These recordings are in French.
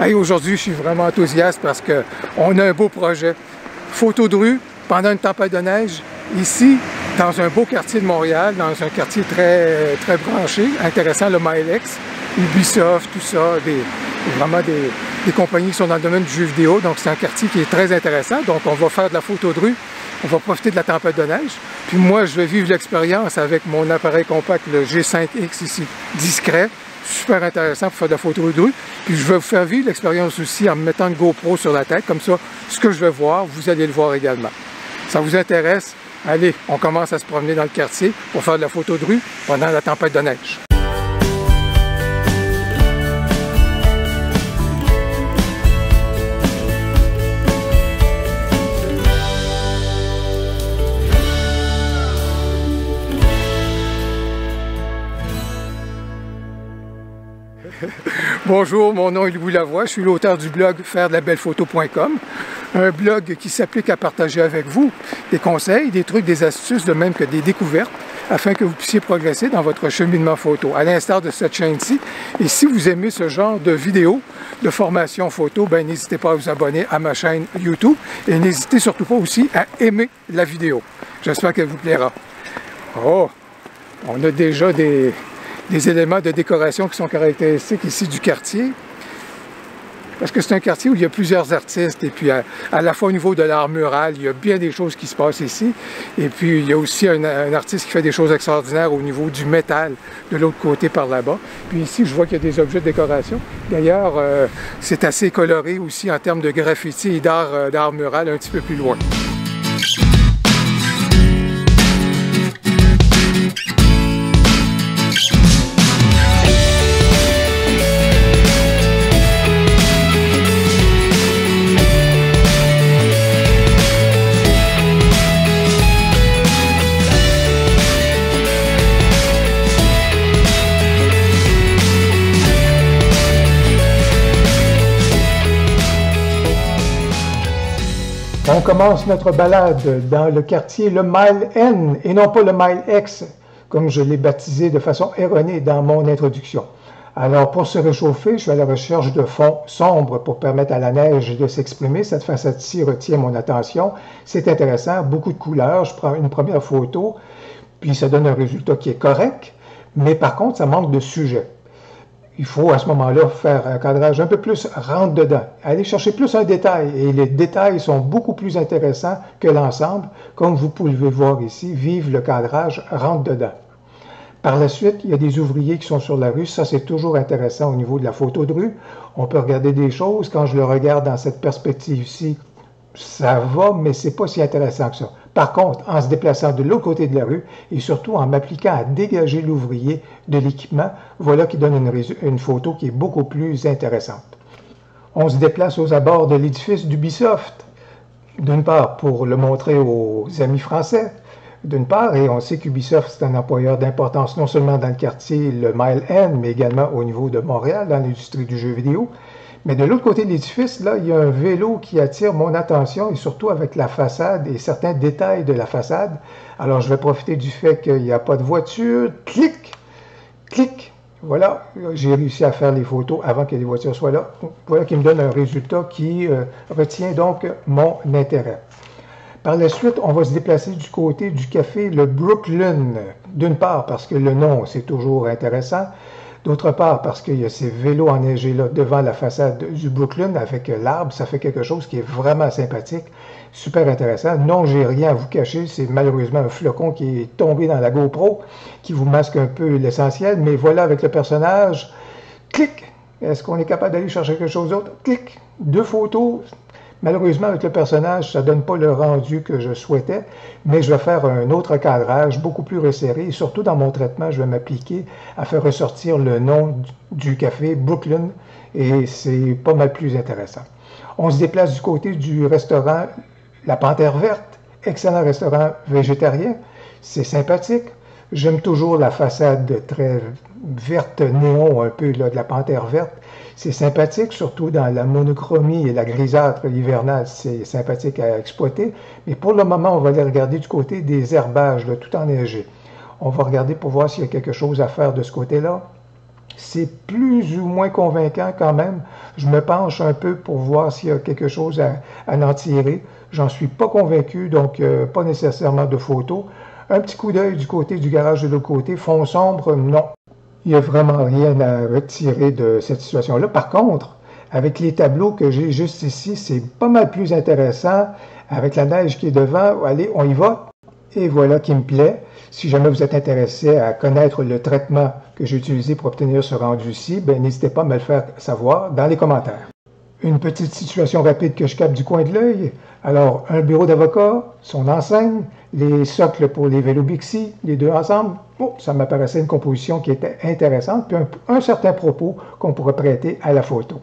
Hey, aujourd'hui, je suis vraiment enthousiaste parce qu'on a un beau projet. Photo de rue pendant une tempête de neige, ici, dans un beau quartier de Montréal, dans un quartier très branché, intéressant, le Milex, Ubisoft, tout ça, vraiment des compagnies qui sont dans le domaine du jeu vidéo. Donc, c'est un quartier qui est très intéressant. Donc, on va faire de la photo de rue. On va profiter de la tempête de neige. Puis moi, je vais vivre l'expérience avec mon appareil compact, le G5X ici, discret, super intéressant pour faire de la photo de rue. Puis je vais vous faire vivre l'expérience aussi en me mettant une GoPro sur la tête. Comme ça, ce que je vais voir, vous allez le voir également. Ça vous intéresse? Allez, on commence à se promener dans le quartier pour faire de la photo de rue pendant la tempête de neige. Bonjour, mon nom est Louis Lavoie, je suis l'auteur du blog fairedelabelephoto.com, un blog qui s'applique à partager avec vous des conseils, des trucs, des astuces, de même que des découvertes, afin que vous puissiez progresser dans votre cheminement photo, à l'instar de cette chaîne-ci. Et si vous aimez ce genre de vidéos, de formation photo, ben n'hésitez pas à vous abonner à ma chaîne YouTube et n'hésitez surtout pas aussi à aimer la vidéo. J'espère qu'elle vous plaira. Oh, on a déjà des éléments de décoration qui sont caractéristiques ici du quartier. Parce que c'est un quartier où il y a plusieurs artistes et puis à la fois au niveau de l'art mural, il y a bien des choses qui se passent ici. Et puis il y a aussi un artiste qui fait des choses extraordinaires au niveau du métal de l'autre côté par là-bas. Puis ici, je vois qu'il y a des objets de décoration. D'ailleurs, c'est assez coloré aussi en termes de graffiti et d'art mural un petit peu plus loin. On commence notre balade dans le quartier le Mile N et non pas le Mile X, comme je l'ai baptisé de façon erronée dans mon introduction. Alors pour se réchauffer, je suis à la recherche de fonds sombres pour permettre à la neige de s'exprimer. Cette façade-ci retient mon attention. C'est intéressant, beaucoup de couleurs. Je prends une première photo, puis ça donne un résultat qui est correct, mais par contre, ça manque de sujet. Il faut à ce moment-là faire un cadrage un peu plus rentre-dedans, aller chercher plus un détail. Et les détails sont beaucoup plus intéressants que l'ensemble. Comme vous pouvez voir ici, vive le cadrage rentre-dedans. Par la suite, il y a des ouvriers qui sont sur la rue. Ça, c'est toujours intéressant au niveau de la photo de rue. On peut regarder des choses. Quand je le regarde dans cette perspective-ci, ça va, mais c'est pas si intéressant que ça. Par contre, en se déplaçant de l'autre côté de la rue et surtout en m'appliquant à dégager l'ouvrier de l'équipement, voilà qui donne une photo qui est beaucoup plus intéressante. On se déplace aux abords de l'édifice d'Ubisoft, d'une part pour le montrer aux amis français, d'une part, et on sait qu'Ubisoft c'est un employeur d'importance non seulement dans le quartier, le Mile N, mais également au niveau de Montréal, dans l'industrie du jeu vidéo. Mais de l'autre côté de l'édifice, là, il y a un vélo qui attire mon attention et surtout avec la façade et certains détails de la façade. Alors, je vais profiter du fait qu'il n'y a pas de voiture. Clic! Clic! Voilà, j'ai réussi à faire les photos avant que les voitures soient là. Voilà qui me donne un résultat qui retient donc mon intérêt. Par la suite, on va se déplacer du côté du café le Brooklyn. D'une part, parce que le nom, c'est toujours intéressant. D'autre part, parce qu'il y a ces vélos enneigés là devant la façade du Brooklyn avec l'arbre, ça fait quelque chose qui est vraiment sympathique, super intéressant. Non, j'ai rien à vous cacher, c'est malheureusement un flocon qui est tombé dans la GoPro, qui vous masque un peu l'essentiel, mais voilà avec le personnage, clic, est-ce qu'on est capable d'aller chercher quelque chose d'autre? Clic, deux photos. Malheureusement, avec le personnage, ça ne donne pas le rendu que je souhaitais, mais je vais faire un autre cadrage beaucoup plus resserré. Et surtout, dans mon traitement, je vais m'appliquer à faire ressortir le nom du café Brooklyn, et c'est pas mal plus intéressant. On se déplace du côté du restaurant La Panthère Verte, excellent restaurant végétarien, c'est sympathique. J'aime toujours la façade très verte néon, un peu là, de la Panthère Verte. C'est sympathique, surtout dans la monochromie et la grisâtre hivernale, c'est sympathique à exploiter. Mais pour le moment, on va aller regarder du côté des herbages, là, tout enneigé. On va regarder pour voir s'il y a quelque chose à faire de ce côté-là. C'est plus ou moins convaincant quand même. Je me penche un peu pour voir s'il y a quelque chose à en tirer. J'en suis pas convaincu, donc pas nécessairement de photos. Un petit coup d'œil du côté du garage de l'autre côté, fond sombre, non. Il n'y a vraiment rien à retirer de cette situation-là. Par contre, avec les tableaux que j'ai juste ici, c'est pas mal plus intéressant. Avec la neige qui est devant, allez, on y va. Et voilà qui me plaît. Si jamais vous êtes intéressé à connaître le traitement que j'ai utilisé pour obtenir ce rendu-ci, ben, n'hésitez pas à me le faire savoir dans les commentaires. Une petite situation rapide que je capte du coin de l'œil. Alors, un bureau d'avocat, son enseigne, les socles pour les vélos Bixi, les deux ensemble. Oh, ça m'apparaissait une composition qui était intéressante, puis un certain propos qu'on pourrait prêter à la photo.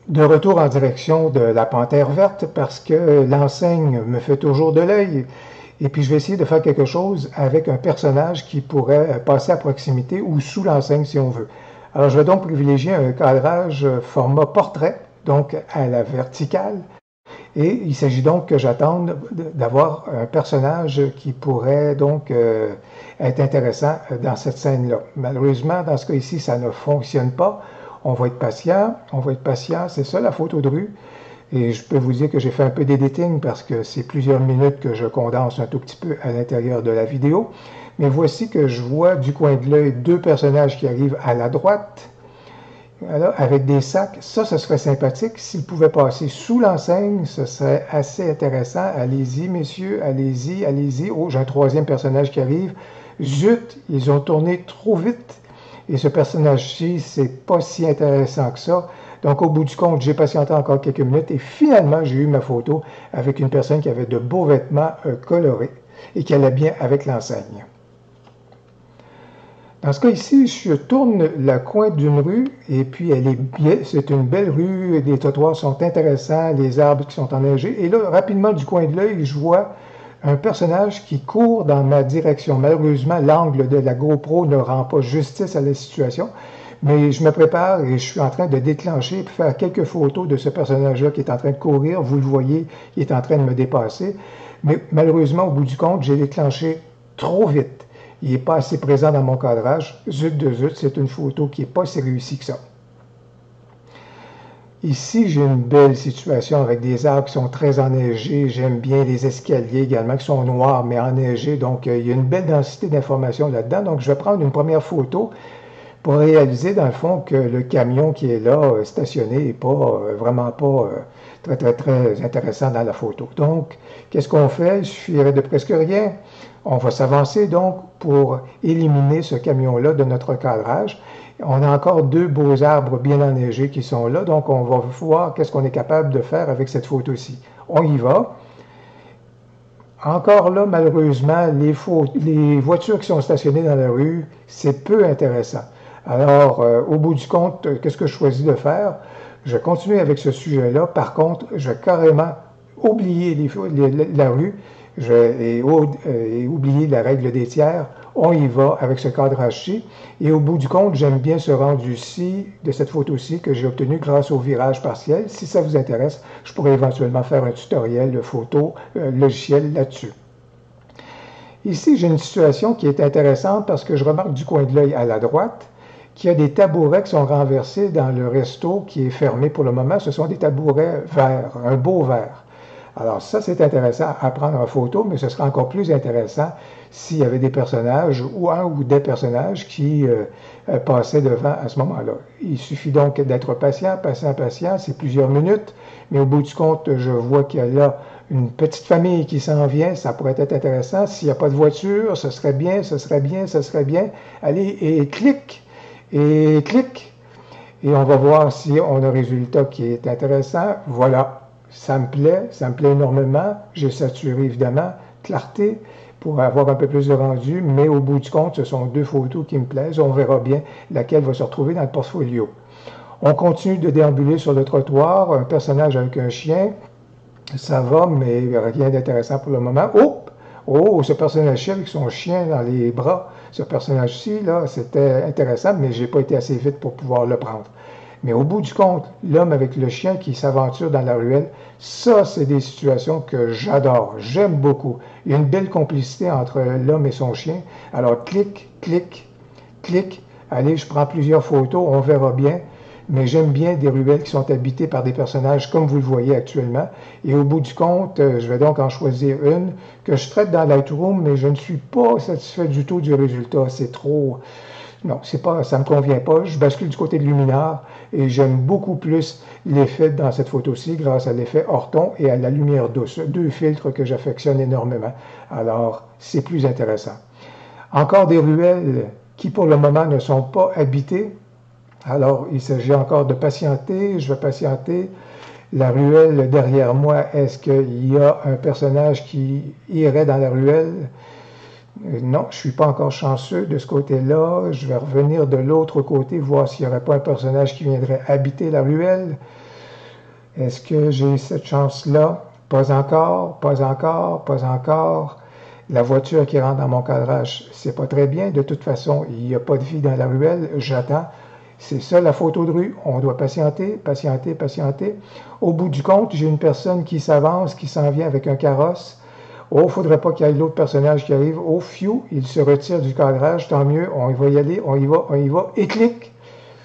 De retour en direction de la panthère verte parce que l'enseigne me fait toujours de l'œil. Et puis je vais essayer de faire quelque chose avec un personnage qui pourrait passer à proximité ou sous l'enseigne si on veut. Alors je vais donc privilégier un cadrage format portrait, donc à la verticale. Et il s'agit donc que j'attende d'avoir un personnage qui pourrait donc être intéressant dans cette scène-là. Malheureusement, dans ce cas ici, ça ne fonctionne pas. On va être patient, c'est ça la photo de rue. Et je peux vous dire que j'ai fait un peu d'editing parce que c'est plusieurs minutes que je condense un tout petit peu à l'intérieur de la vidéo. Mais voici que je vois du coin de l'œil deux personnages qui arrivent à la droite, voilà, avec des sacs. Ça serait sympathique. S'ils pouvaient passer sous l'enseigne, ce serait assez intéressant. Allez-y, messieurs, allez-y, allez-y. Oh, j'ai un troisième personnage qui arrive. Zut, ils ont tourné trop vite. Et ce personnage-ci, c'est pas si intéressant que ça. Donc, au bout du compte, j'ai patienté encore quelques minutes et finalement, j'ai eu ma photo avec une personne qui avait de beaux vêtements colorés et qui allait bien avec l'enseigne. Dans ce cas ici, je tourne le coin d'une rue et puis elle est bien, c'est une belle rue, les trottoirs sont intéressants, les arbres qui sont enneigés. Et là, rapidement, du coin de l'œil, je vois un personnage qui court dans ma direction. Malheureusement, l'angle de la GoPro ne rend pas justice à la situation, mais je me prépare et je suis en train de déclencher pour faire quelques photos de ce personnage-là qui est en train de courir. Vous le voyez, il est en train de me dépasser. Mais malheureusement, au bout du compte, j'ai déclenché trop vite. Il n'est pas assez présent dans mon cadrage. Zut de zut, c'est une photo qui n'est pas si réussie que ça. Ici, j'ai une belle situation avec des arbres qui sont très enneigés. J'aime bien les escaliers également qui sont noirs mais enneigés. Donc, il y a une belle densité d'informations là-dedans. Donc, je vais prendre une première photo pour réaliser, dans le fond, que le camion qui est là, stationné, n'est pas, vraiment pas très intéressant dans la photo. Donc, qu'est-ce qu'on fait? Il suffirait de presque rien. On va s'avancer donc pour éliminer ce camion-là de notre cadrage. On a encore deux beaux arbres bien enneigés qui sont là, donc on va voir qu'est-ce qu'on est capable de faire avec cette photo-ci. On y va. Encore là, malheureusement, les voitures qui sont stationnées dans la rue, c'est peu intéressant. Alors, au bout du compte, qu'est-ce que je choisis de faire? Je continue avec ce sujet-là. Par contre, je vais carrément oublier la rue et oublier la règle des tiers. On y va avec ce cadrage-ci. Et au bout du compte, j'aime bien ce rendu-ci, de cette photo-ci, que j'ai obtenu grâce au virage partiel. Si ça vous intéresse, je pourrais éventuellement faire un tutoriel de photo logiciel là-dessus. Ici, j'ai une situation qui est intéressante parce que je remarque du coin de l'œil à la droite qu'il y a des tabourets qui sont renversés dans le resto qui est fermé pour le moment. Ce sont des tabourets verts, un beau vert. Alors ça, c'est intéressant à prendre en photo, mais ce serait encore plus intéressant s'il y avait des personnages ou un ou des personnages qui passaient devant à ce moment-là. Il suffit donc d'être patient, c'est plusieurs minutes, mais au bout du compte, je vois qu'il y a là une petite famille qui s'en vient, ça pourrait être intéressant. S'il n'y a pas de voiture, ce serait bien, ce serait bien, ce serait bien. Allez, et clic, et on va voir si on a un résultat qui est intéressant. Voilà. Ça me plaît énormément. J'ai saturé évidemment, clarté, pour avoir un peu plus de rendu, mais au bout du compte, ce sont deux photos qui me plaisent. On verra bien laquelle va se retrouver dans le portfolio. On continue de déambuler sur le trottoir, un personnage avec un chien. Ça va, mais rien d'intéressant pour le moment. Oh, ce personnage-ci avec son chien dans les bras. Ce personnage-ci, là, c'était intéressant, mais je n'ai pas été assez vite pour pouvoir le prendre. Mais au bout du compte, l'homme avec le chien qui s'aventure dans la ruelle, ça, c'est des situations que j'adore, j'aime beaucoup. Il y a une belle complicité entre l'homme et son chien. Alors, clic. Allez, je prends plusieurs photos, on verra bien. mais j'aime bien des ruelles qui sont habitées par des personnages comme vous le voyez actuellement. Et au bout du compte, je vais donc en choisir une que je traite dans Lightroom, mais je ne suis pas satisfait du tout du résultat. C'est trop... Non, ça me convient pas. Je bascule du côté de Luminar et j'aime beaucoup plus l'effet dans cette photo-ci grâce à l'effet Orton et à la lumière douce. Deux filtres que j'affectionne énormément. Alors, c'est plus intéressant. Encore des ruelles qui, pour le moment, ne sont pas habitées. Alors, il s'agit encore de patienter. Je vais patienter. La ruelle derrière moi, est-ce qu'il y a un personnage qui irait dans la ruelle? Non, je ne suis pas encore chanceux de ce côté-là. Je vais revenir de l'autre côté, voir s'il n'y aurait pas un personnage qui viendrait habiter la ruelle. Est-ce que j'ai cette chance-là? Pas encore, pas encore, pas encore. La voiture qui rentre dans mon cadrage, c'est pas très bien. De toute façon, il n'y a pas de vie dans la ruelle. J'attends. C'est ça la photo de rue. On doit patienter, patienter, patienter. Au bout du compte, j'ai une personne qui s'avance, qui s'en vient avec un carrosse. Oh, il ne faudrait pas qu'il y ait l'autre personnage qui arrive. Oh, phew, il se retire du cadrage. Tant mieux, on va y aller, on y va. Et clic!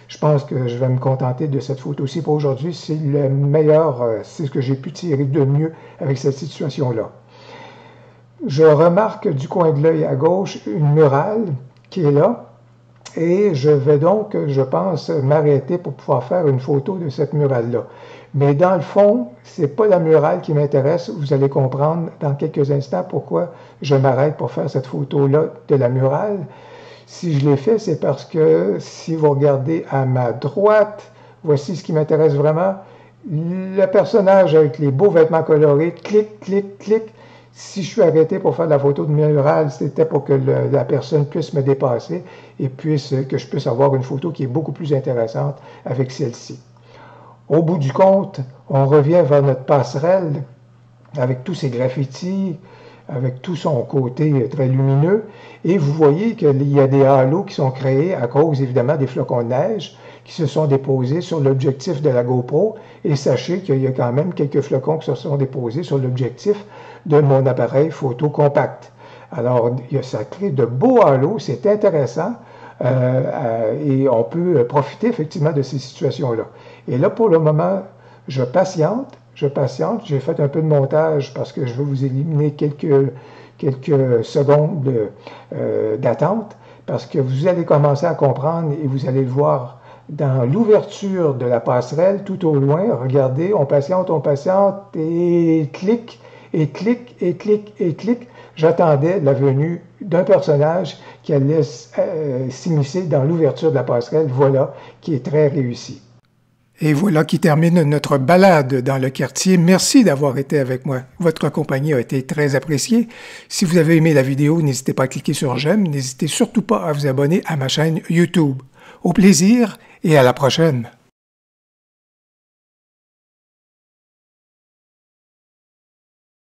Je pense que je vais me contenter de cette photo-ci pour aujourd'hui. C'est le meilleur, c'est ce que j'ai pu tirer de mieux avec cette situation-là. Je remarque du coin de l'œil à gauche une murale qui est là. Et je vais donc, je pense, m'arrêter pour pouvoir faire une photo de cette murale-là. Mais dans le fond, ce n'est pas la murale qui m'intéresse. Vous allez comprendre dans quelques instants pourquoi je m'arrête pour faire cette photo-là de la murale. Si je l'ai fait, c'est parce que si vous regardez à ma droite, voici ce qui m'intéresse vraiment. Le personnage avec les beaux vêtements colorés, clic, clic, clic. Si je suis arrêté pour faire la photo de murale, c'était pour que la personne puisse me dépasser et que je puisse avoir une photo qui est beaucoup plus intéressante avec celle-ci. Au bout du compte, on revient vers notre passerelle avec tous ces graffitis, avec tout son côté très lumineux. Et vous voyez qu'il y a des halos qui sont créés à cause évidemment des flocons de neige qui se sont déposés sur l'objectif de la GoPro. Et sachez qu'il y a quand même quelques flocons qui se sont déposés sur l'objectif de mon appareil photo compact. Alors, ça crée de beaux halos, c'est intéressant et on peut profiter effectivement de ces situations-là. Et là, pour le moment, je patiente. J'ai fait un peu de montage parce que je veux vous éliminer quelques secondes d'attente parce que vous allez commencer à comprendre et vous allez le voir dans l'ouverture de la passerelle tout au loin. Regardez, on patiente et clic, et clic, et clic, et clic. J'attendais la venue d'un personnage qui allait s'immiscer dans l'ouverture de la passerelle. Voilà, qui est très réussi. Et voilà qui termine notre balade dans le quartier. Merci d'avoir été avec moi. Votre compagnie a été très appréciée. Si vous avez aimé la vidéo, n'hésitez pas à cliquer sur j'aime. N'hésitez surtout pas à vous abonner à ma chaîne YouTube. Au plaisir et à la prochaine.